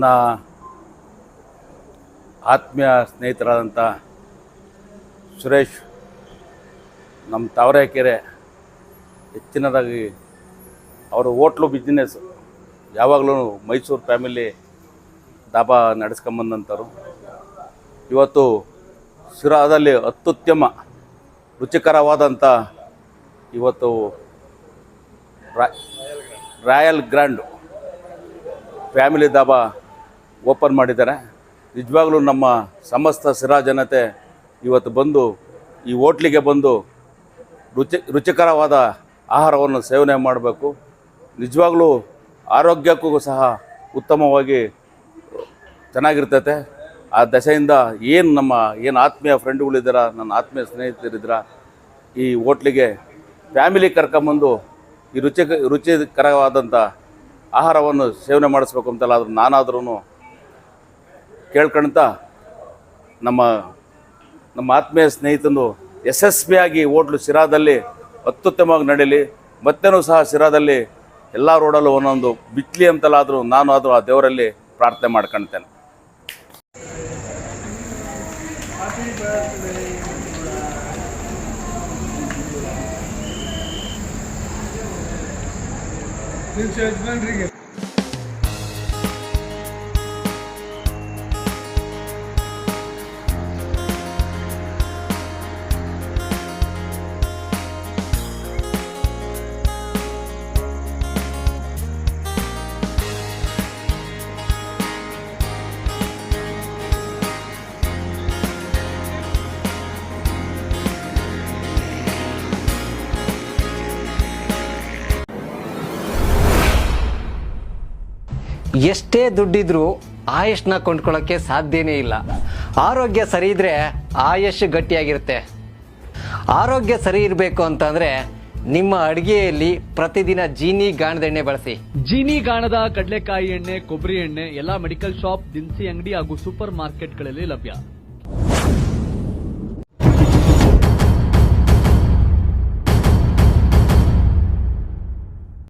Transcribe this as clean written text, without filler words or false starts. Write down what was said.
ನನ್ನ ಆತ್ಮೀಯ ಸ್ನೇಹಿತರಾದಂಥ ಸುರೇಶ್ ನಮ್ಮ ತಾವರೆಕೆರೆ ಹೆಚ್ಚಿನದಾಗಿ ಅವರು ಹೋಟ್ಲು ಬಿಸ್ನೆಸ್ ಯಾವಾಗಲೂ ಮೈಸೂರು ಫ್ಯಾಮಿಲಿ ದಾಬಾ ನಡೆಸ್ಕೊಂಬಂದಂಥವ್ರು. ಇವತ್ತು ಶಿರಾದಲ್ಲಿ ಅತ್ಯುತ್ತಮ ರುಚಿಕರವಾದಂಥ ಇವತ್ತು royal grand family dhaba open ಮಾಡಿದ್ದಾರೆ. ನಿಜವಾಗ್ಲೂ ನಮ್ಮ ಸಮಸ್ತ ಶಿರಾ ಜನತೆ ಇವತ್ತು ಬಂದು ಈ ಹೋಟ್ಲಿಗೆ ಬಂದು ರುಚಿಕರವಾದ ಆಹಾರವನ್ನು ಸೇವನೆ ಮಾಡಬೇಕು. ನಿಜವಾಗ್ಲೂ ಆರೋಗ್ಯಕ್ಕೂ ಸಹ ಉತ್ತಮವಾಗಿ ಚೆನ್ನಾಗಿರ್ತೈತೆ. ಆ ದಶೆಯಿಂದ ಏನು ಆತ್ಮೀಯ ಫ್ರೆಂಡ್ಗಳಿದ್ದೀರ, ನನ್ನ ಆತ್ಮೀಯ ಸ್ನೇಹಿತರಿದ್ದೀರ, ಈ ಹೋಟ್ಲಿಗೆ ಫ್ಯಾಮಿಲಿ ಕರ್ಕೊಂಬಂದು ಈ ರುಚಿಕರವಾದಂಥ ಆಹಾರವನ್ನು ಸೇವನೆ ಮಾಡಿಸ್ಬೇಕು ಅಂತಲ್ಲ ಆದರೂ ನಾನಾದ್ರೂ ಕೇಳ್ಕೊಳ್ತ ನಮ್ಮ ಆತ್ಮೀಯ ಸ್ನೇಹಿತನು ಯಶಸ್ವಿಯಾಗಿ ಹೋಟ್ಲು ಶಿರಾದಲ್ಲಿ ಅತ್ಯುತ್ತಮವಾಗಿ ನಡೀಲಿ. ಮತ್ತೇನೂ ಸಹ ಶಿರಾದಲ್ಲಿ ಎಲ್ಲ ರೋಡಲ್ಲೂ ಒಂದೊಂದು ಬಿಚ್ಚಲಿ ಅಂತಲಾದರೂ ನಾನು ಆ ದೇವರಲ್ಲಿ ಪ್ರಾರ್ಥನೆ ಮಾಡ್ಕೊಳ್ತೇನೆ. ಎಷ್ಟೇ ದುಡ್ಡಿದ್ರೂ ಆಯುಷ್ನ ಕೊಂಡ್ಕೊಳ್ಳೋಕ್ಕೆ ಸಾಧ್ಯನೇ ಇಲ್ಲ. ಆರೋಗ್ಯ ಸರಿ ಇದ್ರೆ ಆಯುಷ್ ಗಟ್ಟಿಯಾಗಿರುತ್ತೆ. ಆರೋಗ್ಯ ಸರಿ ಇರಬೇಕು ಅಂತಂದ್ರೆ ನಿಮ್ಮ ಅಡುಗೆಯಲ್ಲಿ ಪ್ರತಿದಿನ ಜೀನಿ ಗಾಣದ ಎಣ್ಣೆ ಬಳಸಿ. ಜೀನಿ ಗಾಣದ ಕಡಲೆಕಾಯಿ ಎಣ್ಣೆ, ಕೊಬ್ಬರಿ ಎಣ್ಣೆ ಎಲ್ಲ ಮೆಡಿಕಲ್ ಶಾಪ್, ದಿನಸಿ ಅಂಗಡಿ ಹಾಗೂ ಸೂಪರ್ ಮಾರ್ಕೆಟ್ಗಳಲ್ಲಿ ಲಭ್ಯ.